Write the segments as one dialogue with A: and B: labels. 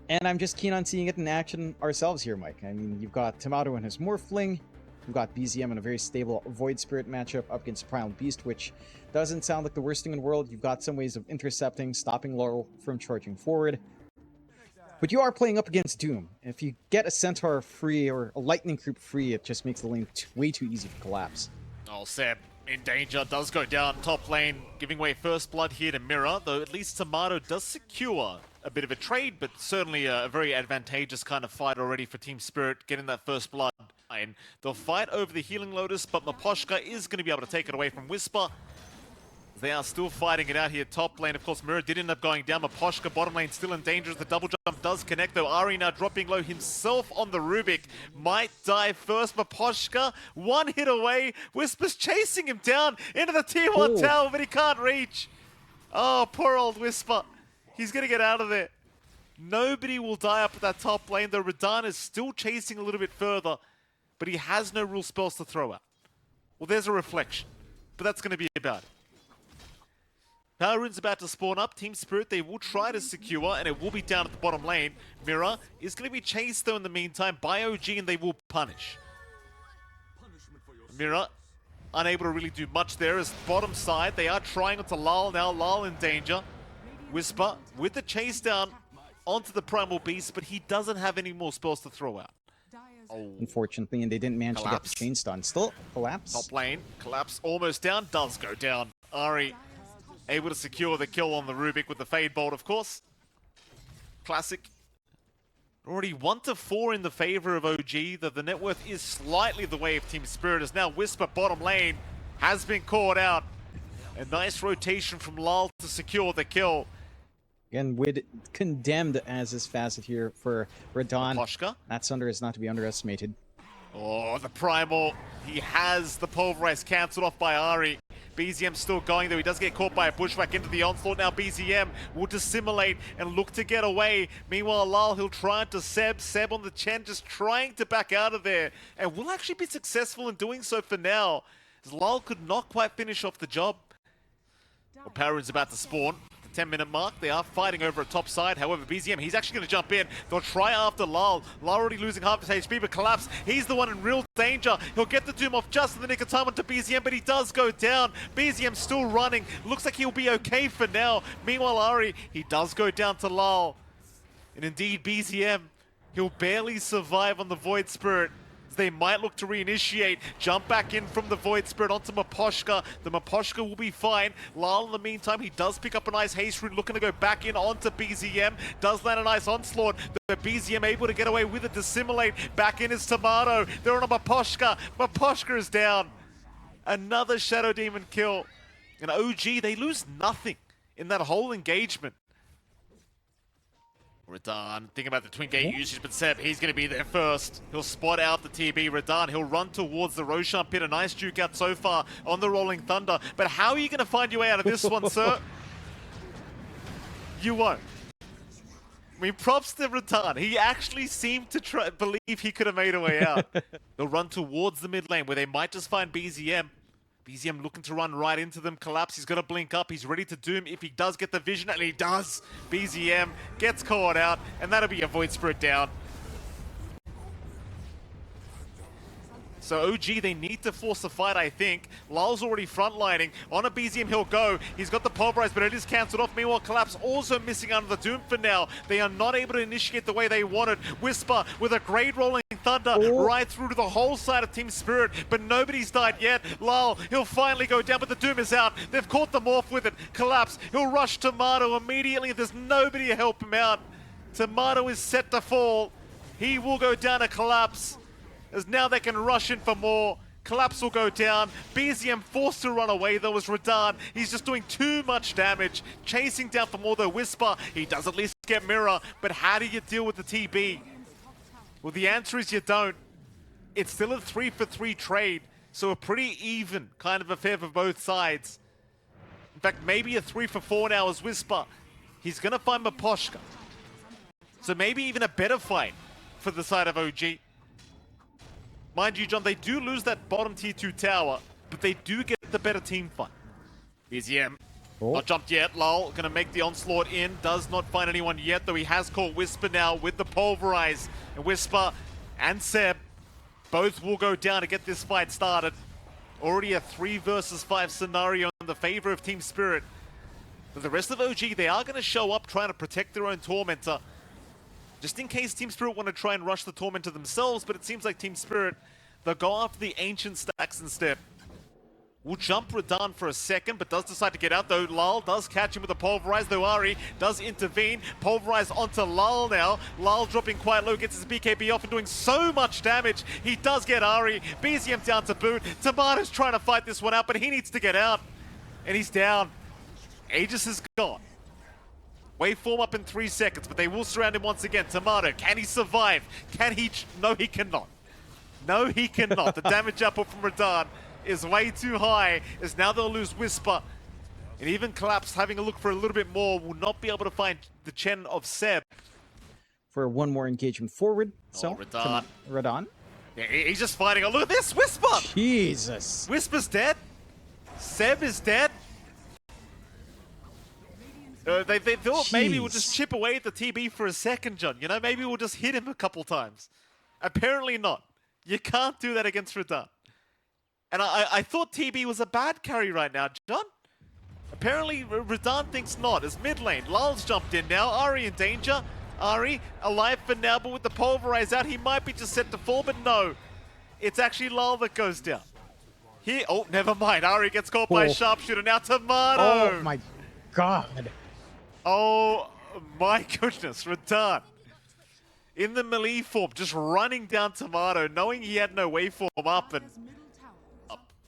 A: And I'm just keen on seeing it in action ourselves here, Mike. I mean, you've got Tomato and his Morphling. You've got BZM in a very stable Void Spirit matchup up against Primal Beast, which doesn't sound like the worst thing in the world. You've got some ways of intercepting, stopping Laurel from charging forward. But you are playing up against Doom. If you get a Centaur free or a Lightning Creep free, it just makes the lane way too easy to collapse.
B: Oh, Seb in danger, does go down top lane, giving away first blood here to Mirror, though at least Tomato does secure a bit of a trade, but certainly a very advantageous kind of fight already for Team Spirit, getting that first blood. And they'll fight over the Healing Lotus, but Maposhka is going to be able to take it away from Whisper. They are still fighting it out here top lane. Of course, Mirror did end up going down. Maposhka bottom lane still in danger as the double jump does connect, though. Ari now dropping low himself on the Rubik. Might die first. Maposhka, one hit away. Whisper's chasing him down into the tier 1 tower, but he can't reach. Oh, poor old Whisper. He's going to get out of there. Nobody will die up at that top lane, though Radahn is still chasing a little bit further, but he has no real spells to throw out. Well, there's a reflection, but that's going to be about it. Power Rune's about to spawn up. Team Spirit, they will try to secure, and it will be down at the bottom lane. Mirror is going to be chased, though, in the meantime by OG, and they will punish. Mirror, unable to really do much there, as bottom side, they are trying onto Lal now. Lal in danger. Whisper with the chase down onto the Primal Beast, but he doesn't have any more spells to throw out.
A: Oh. Unfortunately, and they didn't manage to get the chain stun. Still collapse.
B: Top lane, collapse almost down, does go down. Ari able to secure the kill on the Rubik with the Fade Bolt, of course. Classic. Already 1-4 in the favor of OG, though the net worth is slightly the way of Team Spirit, as now Whisper bottom lane has been caught out. A nice rotation from Lal to secure the kill.
A: Again, with condemned as his facet here for Radahn.
B: Maposhka.
A: That Sunder is not to be underestimated.
B: Oh, the Primal. He has the Pulverize cancelled off by Ari. BZM still going, though. He does get caught by a bushwhack into the onslaught. Now BZM will dissimulate and look to get away. Meanwhile, Lal, he'll try to Seb. Seb on the Chen, just trying to back out of there. And will actually be successful in doing so for now, as Lal could not quite finish off the job. Well, Power Rune's about to spawn. 10-minute mark. They are fighting over a top side. However, BZM, he's actually going to jump in. They'll try after Lal. Lal already losing half his HP, but collapse. He's the one in real danger. He'll get the Doom off just in the nick of time onto BZM, but he does go down. BZM still running. Looks like he'll be okay for now. Meanwhile, Ari, he does go down to Lal. And indeed, BZM, he'll barely survive on the Void Spirit. They might look to reinitiate, jump back in from the Void Spirit onto Maposhka. The Maposhka will be fine. Lal, in the meantime, he does pick up a nice haste rune, looking to go back in onto BZM. Does land a nice onslaught. The BZM able to get away with it, dissimulate. Back in is Tomato. They're on a Maposhka. Maposhka is down. Another Shadow Demon kill. And OG, they lose nothing in that whole engagement. Radahn, think about the twin gate usage, but Seb, he's going to be there first. He'll spot out the TB. Radahn, he'll run towards the Roshan pit. A nice juke out so far on the Rolling Thunder. But how are you going to find your way out of this one, sir? You won't. I mean, props to Radahn. He actually seemed to believe he could have made a way out. They'll run towards the mid lane, where they might just find BZM. BZM looking to run right into them. Collapse, he's got to blink up. He's ready to doom if he does get the vision, and he does. BZM gets caught out, and that'll be a Void Spirit down. So OG, they need to force a fight, I think. Lal's already frontlining. On a BZM, he'll go. He's got the Pulverize, but it is cancelled off. Meanwhile, Collapse also missing out of the Doom for now. They are not able to initiate the way they wanted. Whisper with a great Rolling Thunder right through to the whole side of Team Spirit, but nobody's died yet. Lal, he'll finally go down, but the Doom is out. They've caught them off with it. Collapse, he'll rush Tomato immediately. There's nobody to help him out. Tomato is set to fall. He will go down to Collapse, as now they can rush in for more. Collapse will go down. BZM forced to run away, though, as Radahn. He's just doing too much damage. Chasing down for more, though. Whisper, he does at least get Mirror, but how do you deal with the TB? Well, the answer is you don't. It's still a 3-for-3 trade, so a pretty even kind of affair for both sides. In fact, maybe a 3-for-4 now as Whisper. He's going to find Maposhka. So maybe even a better fight for the side of OG. Mind you, John, they do lose that bottom tier 2 tower, but they do get the better team fight. BZM
A: Oh.
B: Not jumped yet. Lal gonna make the onslaught in. Does not find anyone yet, though he has caught Whisper now with the pulverize. And Whisper and Seb both will go down to get this fight started. Already a 3 versus 5 scenario in the favor of Team Spirit. But the rest of OG, they are going to show up trying to protect their own Tormentor. Just in case Team Spirit want to try and rush the Tormentor themselves, but it seems like Team Spirit, they'll go after the Ancient stacks instead. Will jump Radan for a second, but does decide to get out, though. Lal does catch him with a pulverize, though Ari does intervene. Pulverize onto Lal now. Lal dropping quite low, gets his BKB off and doing so much damage. He does get Ari. BZM down to boot. Tomato's trying to fight this one out, but he needs to get out. And he's down. Aegis is gone. Waveform up in 3 seconds, but they will surround him once again. Tomato, can he survive? Can he? No, he cannot. No, he cannot. The damage output from Radan is way too high, as now they'll lose Whisper. And even Collapse, having a look for a little bit more, will not be able to find the Chen of Seb.
A: For one more engagement forward. So,
B: Radan.
A: Radan.
B: Yeah, he's just fighting. Oh, look at this, Whisper!
A: Jesus.
B: Whisper's dead. Seb is dead. They thought maybe we'll just chip away at the TB for a second, John. You know, maybe we'll just hit him a couple times. Apparently not. You can't do that against Radan. And I thought TB was a bad carry right now, John. Apparently, Radan thinks not. As mid lane, Lal's jumped in now. Ari in danger. Ari alive for now, but with the pulverize out, he might be just set to fall, but no. It's actually Lal that goes down. Here, oh, never mind. Ari gets caught by a sharpshooter. Now Tomato.
A: Oh my god.
B: Oh my goodness, Radan. In the melee form, just running down Tomato, knowing he had no waveform up and...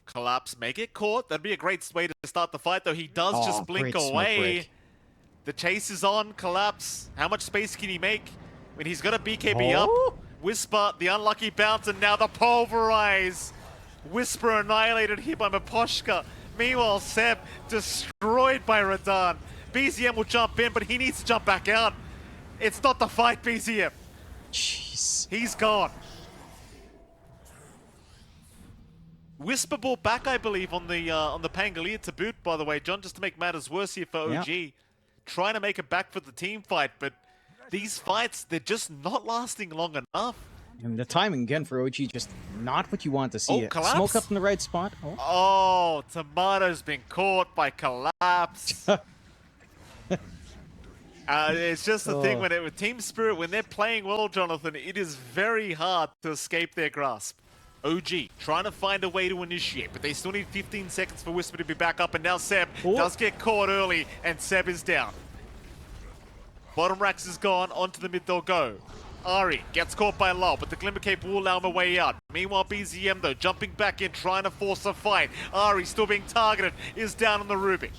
B: Collapse may get caught. That'd be a great way to start the fight, though. He does just blink away. The chase is on. Collapse. How much space can he make? I mean, he's got a BKB up. Whisper, the unlucky bounce, and now the pulverize. Whisper annihilated here by Maposhka. Meanwhile, Seb destroyed by Radan. BZM will jump in, but he needs to jump back out. It's not the fight, BZM.
A: Jeez.
B: He's gone. Whisper ball back, I believe, on the Pangolier to boot, by the way, John, just to make matters worse here for OG. Yeah. Trying to make it back for the team fight, but these fights, they're just not lasting long enough.
A: And the timing, again, for OG, just not what you want to see.
B: Collapse.
A: Smoke up in the right spot.
B: Oh, Tomato's been caught by Collapse. It's just the thing, with Team Spirit, when they're playing well, Jonathan, it is very hard to escape their grasp. OG trying to find a way to initiate, but they still need 15 seconds for Whisper to be back up, and now Seb does get caught early, and Seb is down. Bottom racks is gone, onto the mid they'll go. Ari gets caught by Lal, but the Glimmer Cape will allow him a way out. Meanwhile, BZM, though, jumping back in, trying to force a fight. Ari, still being targeted, is down on the Rubik.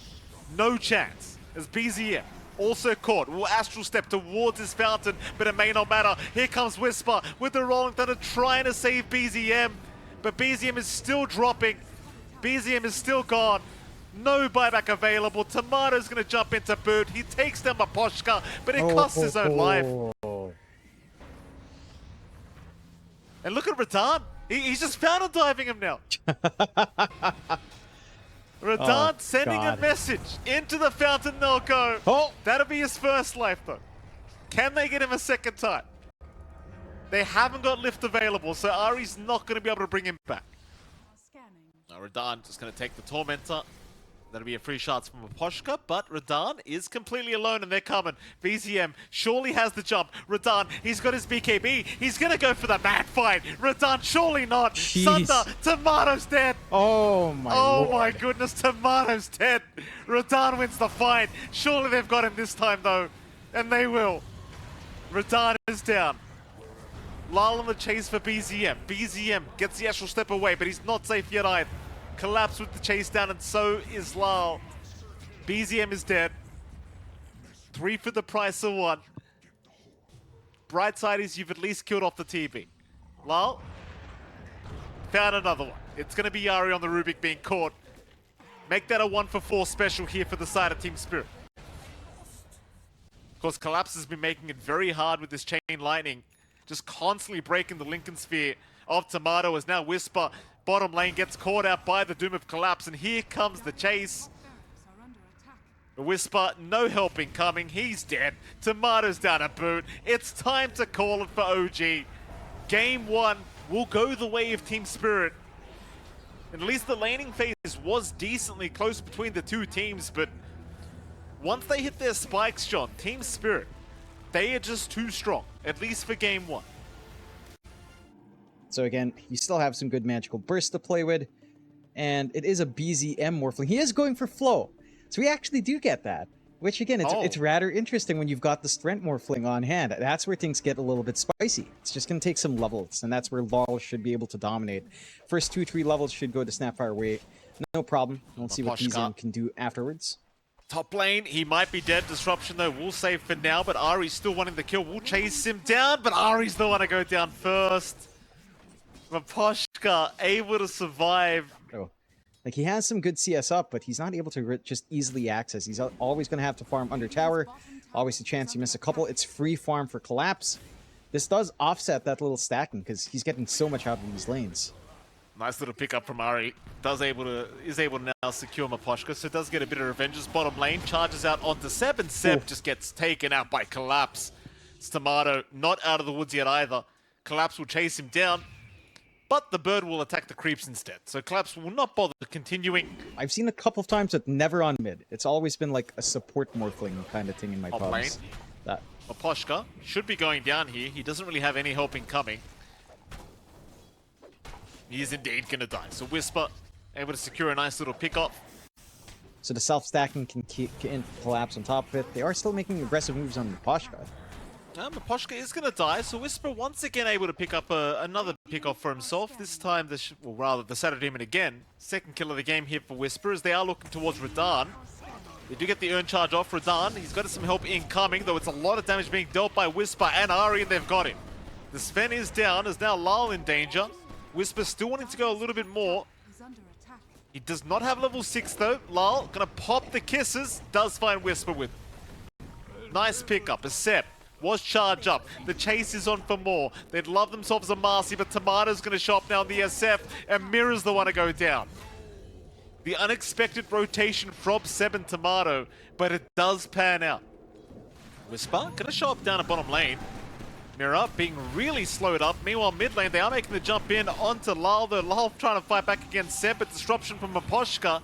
B: No chance, as BZM also caught. Will Astral step towards his fountain, but it may not matter. Here comes Whisper with the Rolling Thunder trying to save BZM, but BZM is still dropping. BZM is still gone. No buyback available. Tomato's going to jump into boot. He takes down Maposhka, but it costs his own life. And look at Radan. He's just fountain diving him now. Radan sending a message into the fountain, they'll go. That'll be his first life, though. Can they get him a second time? They haven't got lift available, so Ari's not going to be able to bring him back. Now Radan just going to take the Tormentor. That'll be a free shots from Maposhka, but Radan is completely alone and they're coming. VZM surely has the jump. Radan, he's got his BKB. He's going to go for the mad fight. Radan, surely not.
A: Jeez.
B: Sunder, Tomato's dead.
A: Oh my
B: Lord. My goodness, Tomato's dead. Radan wins the fight. Surely they've got him this time though, and they will. Radan is down. Lal on the chase for BZM. BZM gets the actual step away, but he's not safe yet either. Collapse with the chase down, and so is Lal. BZM is dead. 3 for the price of 1. Bright side is you've at least killed off the TB. Lal found another one. It's going to be Yari on the Rubik being caught. Make that a 1 for 4 special here for the side of Team Spirit. Of course, Collapse has been making it very hard with this Chain Lightning. Just constantly breaking the Lincoln Sphere of Tomato as now Whisper, bottom lane, gets caught out by the Doom of Collapse, and here comes the chase. Whisper, no helping coming, he's dead. Tomato's down a boot. It's time to call it for OG. Game 1 will go the way of Team Spirit. At least the laning phase was decently close between the two teams, but once they hit their spikes, John, Team Spirit, they are just too strong, at least for Game 1.
A: So again, you still have some good magical burst to play with, and it is a BZM Morphling. He is going for flow, so we actually do get that, which again, it's rather interesting when you've got the Strength Morphling on hand. That's where things get a little bit spicy. It's just going to take some levels, and that's where Lal should be able to dominate. First 2-3 levels should go to Snapfire way. No problem. We'll see what BZM can do afterwards.
B: Top lane, he might be dead. Disruption though, we'll save for now, but Ari's still wanting the kill. We'll chase him down, but Ari's the one to go down first. Maposhka able to survive.
A: Oh. Like, he has some good CS up, but he's not able to just easily access. He's always going to have to farm under tower. Always a chance you miss a couple. It's free farm for collapse. This does offset that little stacking because he's getting so much out of these lanes.
B: Nice little pickup from Ari. Is able to now secure Maposhka, so it does get a bit of revenge. Bottom lane charges out onto Seb, and Seb just gets taken out by Collapse. It's Tomato not out of the woods yet either. Collapse will chase him down, but the bird will attack the creeps instead. So Collapse will not bother continuing.
A: I've seen a couple of times that never on mid. It's always been like a support morphling kind of thing in my pubs.
B: Maposhka should be going down here. He doesn't really have any helping coming. He is indeed going to die. So Whisper able to secure a nice little pick-up.
A: So the self-stacking can collapse on top of it. They are still making aggressive moves on Maposhka.
B: Maposhka is going to die, so Whisper once again able to pick up another pick-off for himself. This time, the Shadow Demon again. Second kill of the game here for Whisper, as they are looking towards Radan. They do get the Urn Charge off Radan. He's got some help incoming, though it's a lot of damage being dealt by Whisper and Ari, and they've got him. The Sven is down, as now Lal in danger. Whisper still wanting to go a little bit more. He does not have level 6 though. Lal gonna pop the kisses. Does find Whisper with nice pickup. A Sep was charge up. The chase is on for more. They'd love themselves a Marcy, but Tomato's gonna show up now on the SF, and Mirror's the one to go down. The unexpected rotation from Seb and Tomato, but it does pan out. Whisper gonna show up down at bottom lane. Mirror being really slowed up. Meanwhile, mid lane, they are making the jump in onto Lal. Though Lal trying to fight back against Seb, but disruption from Maposhka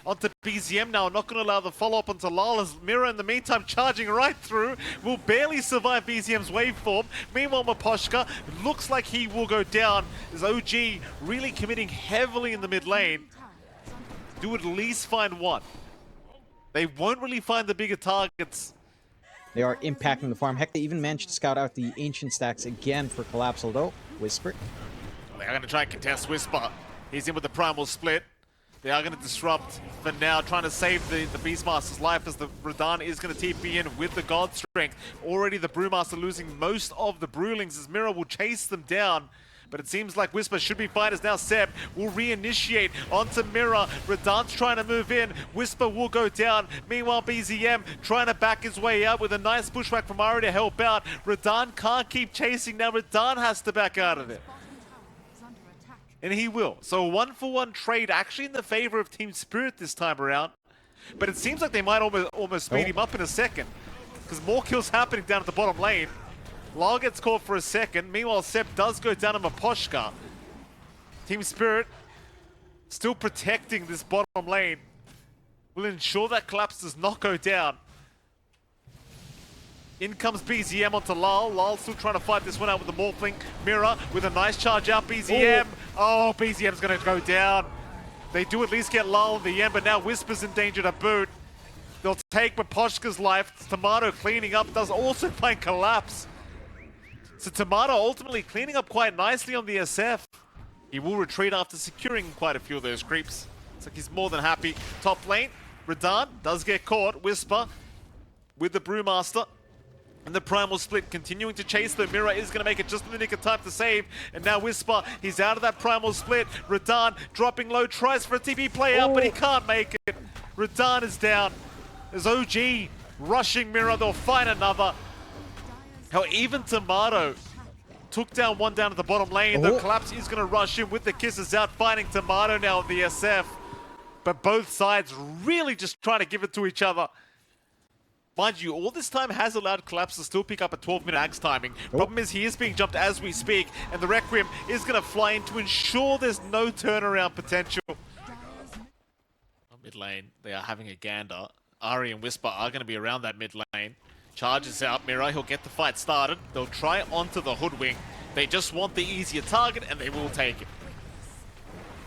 B: onto BZM now. Not going to allow the follow-up onto Lal, as Mirror in the meantime charging right through. Will barely survive BZM's waveform. Meanwhile, Maposhka looks like he will go down, as OG really committing heavily in the mid lane. Do at least find one. They won't really find the bigger targets.
A: They are impacting the farm. Heck, they even managed to scout out the Ancient stacks again for Collapse, although Whisper.
B: They are going to try and contest Whisper. He's in with the Primal Split. They are going to disrupt for now, trying to save the Beastmaster's life, as the Radan is going to TP in with the God Strength. Already the Brewmaster losing most of the Brewlings, as Mirror will chase them down. But it seems like Whisper should be fine, as now Seb will reinitiate onto Mirror. Radan's trying to move in. Whisper will go down. Meanwhile, BZM trying to back his way out with a nice pushback from Ari to help out. Radan can't keep chasing now. Radan has to back out of it. And he will. So a 1-for-1 trade actually in the favor of Team Spirit this time around. But it seems like they might almost speed him up in a second, because more kills happening down at the bottom lane. Lal gets caught for a second. Meanwhile, Sep does go down to Maposhka. Team Spirit still protecting this bottom lane. Will ensure that Collapse does not go down. In comes BZM onto Lal. Lal still trying to fight this one out with the Morphling. Mirror with a nice charge out. BZM. Oh, BZM's going to go down. They do at least get Lal in the end, but now Whisper's in danger to boot. They'll take Maposhka's life. Tomato cleaning up, does also find Collapse. So Tomato ultimately cleaning up quite nicely on the SF. He will retreat after securing quite a few of those creeps. It's like he's more than happy. Top lane, Radan does get caught. Whisper with the Brewmaster. And the Primal Split continuing to chase. The Mirror is going to make it just in the nick of time to save. And now Whisper, he's out of that Primal Split. Radan dropping low, tries for a TP play out, but he can't make it. Radan is down. There's OG rushing Mirror. They'll find another. How even Tomato took down one down at the bottom lane. The Collapse is going to rush in with the kisses out, finding Tomato now on the SF. But both sides really just trying to give it to each other. Mind you, all this time has allowed Collapse to still pick up a 12-minute axe timing. Problem is, he is being jumped as we speak, and the Requiem is going to fly in to ensure there's no turnaround potential. Mid lane, they are having a gander. Ari and Whisper are going to be around that mid lane. Charges out Mira, he'll get the fight started. They'll try onto the Hoodwink. They just want the easier target, and they will take it.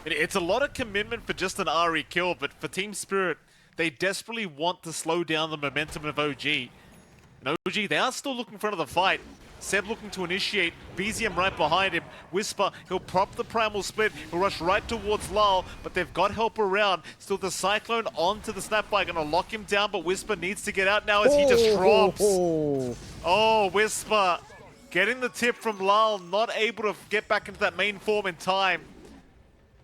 B: It's a lot of commitment for just an Ari kill, but for Team Spirit, they desperately want to slow down the momentum of OG. And OG, they are still looking for another fight. Seb looking to initiate, BZM right behind him. Whisper, he'll prop the primal split, he'll rush right towards Lal, but they've got help around. Still the Cyclone onto the Snapfire, gonna lock him down, but Whisper needs to get out now as he just drops. Oh, Whisper getting the tip from Lal, not able to get back into that main form in time.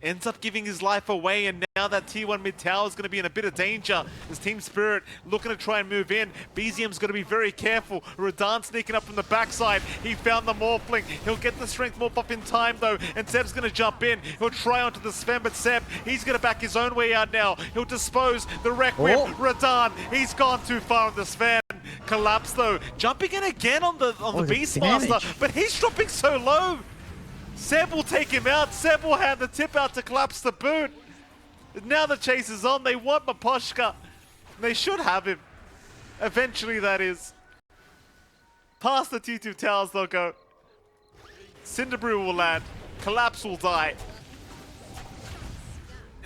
B: Ends up giving his life away, and now that T1 mid tower is going to be in a bit of danger as Team Spirit looking to try and move in. BZM's going to be very careful. Radan sneaking up from the backside. He found the Morphling. He'll get the Strength Morph up in time though, and Seb's going to jump in. He'll try onto the Sven, but Seb, he's going to back his own way out now. He'll dispose the Requiem. Radan, he's gone too far on the Sven. Collapse though, jumping in again on the Beastmaster, but he's dropping so low. Seb will take him out. Seb will hand the tip out to Collapse the boot. Now the chase is on. They want Maposhka. They should have him. Eventually, that is. Past the T2 towers, they'll go. Cinderbrew will land. Collapse will die.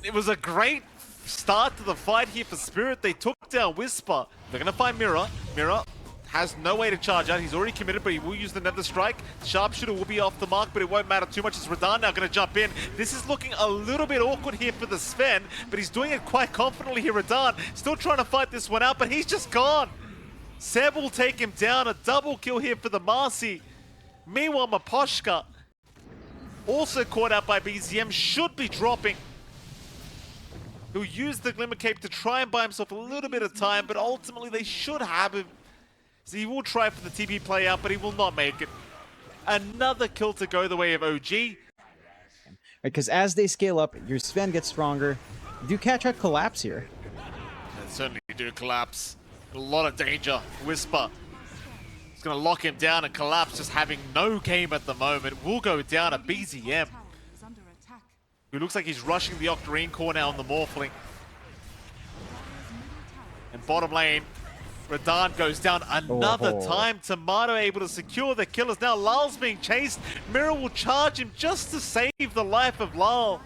B: It was a great start to the fight here for Spirit. They took down Whisper. They're going to find Mira. Mira has no way to charge out. He's already committed, but he will use the Nether Strike. Sharpshooter will be off the mark, but it won't matter too much. It's Radan now going to jump in. This is looking a little bit awkward here for the Sven, but he's doing it quite confidently here. Radan still trying to fight this one out, but he's just gone. Seb will take him down. A double kill here for the Marcy. Meanwhile, Maposhka, also caught out by BZM, should be dropping. He'll use the Glimmer Cape to try and buy himself a little bit of time, but ultimately they should have him. So he will try for the TP play out, but he will not make it. Another kill to go the way of OG.
A: Because as they scale up, your Sven gets stronger. You do catch out Collapse here.
B: And certainly do Collapse. A lot of danger. Whisper. He's going to lock him down, and Collapse just having no game at the moment. Will go down a BZM. Who looks like he's rushing the Octarine core now on the Morphling. And bottom lane, Radan goes down another time. Tomato able to secure the killers. Now Lal's being chased. Mira will charge him just to save the life of Lal.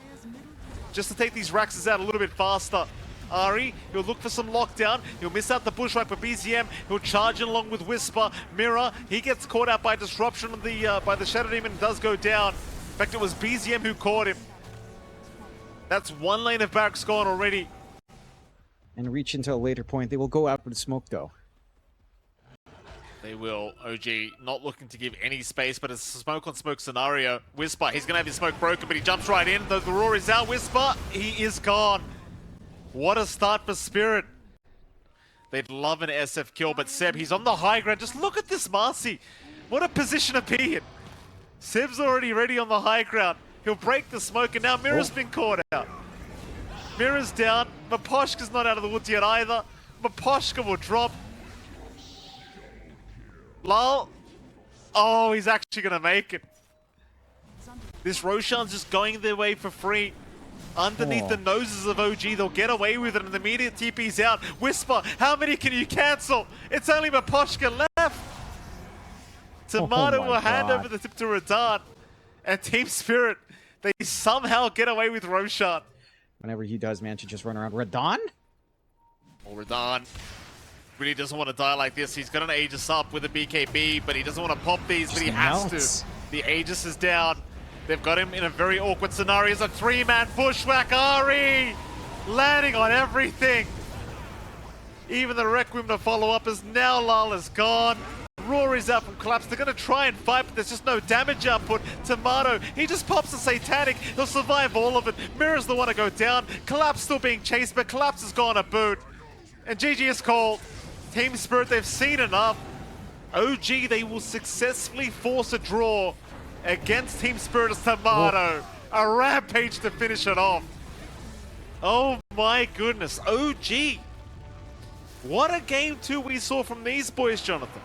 B: Just to take these Raxes out a little bit faster. Ari, he'll look for some lockdown. He'll miss out the bushwhack for BZM. He'll charge in along with Whisper. Mira, he gets caught out by disruption of by the Shadow Demon and does go down. In fact, it was BZM who caught him. That's one lane of barracks gone already.
A: And reach into a later point. They will go out with smoke though.
B: They will. OG not looking to give any space, but it's a smoke on smoke scenario. Whisper, he's going to have his smoke broken, but he jumps right in. The roar is out. Whisper, he is gone. What a start for Spirit. They'd love an SF kill, but Seb, he's on the high ground. Just look at this Marcy. What a position to be in. Seb's already ready on the high ground. He'll break the smoke, and now Mira's been caught out. Mira's down. Maposhka's not out of the woods yet either. Maposhka will drop. Lal. Oh, he's actually going to make it. This Roshan's just going their way for free. Underneath the noses of OG, they'll get away with it, and the immediate TP's out. Whisper, how many can you cancel? It's only Maposhka left. Tomato will hand over the tip to Radan. And Team Spirit, they somehow get away with Roshan.
A: Whenever he does manage to just run around. Radan?
B: Oh, Radan really doesn't want to die like this. He's got an Aegis up with a BKB, but he doesn't want to pop these, but he has to. The Aegis is down. They've got him in a very awkward scenario. It's a three-man bushwhack. Ari landing on everything. Even the Requiem to follow up as now Lal is gone. Roar is out from Collapse. They're going to try and fight, but there's just no damage output. Tomato, he just pops a Satanic. He'll survive all of it. Mira's the one to go down. Collapse still being chased, but Collapse has gone a boot. And GG is called. Team Spirit, they've seen enough. OG, they will successfully force a draw against Team Spirit as Tomato. A rampage to finish it off. Oh my goodness. OG. What a game two we saw from these boys, Jonathan.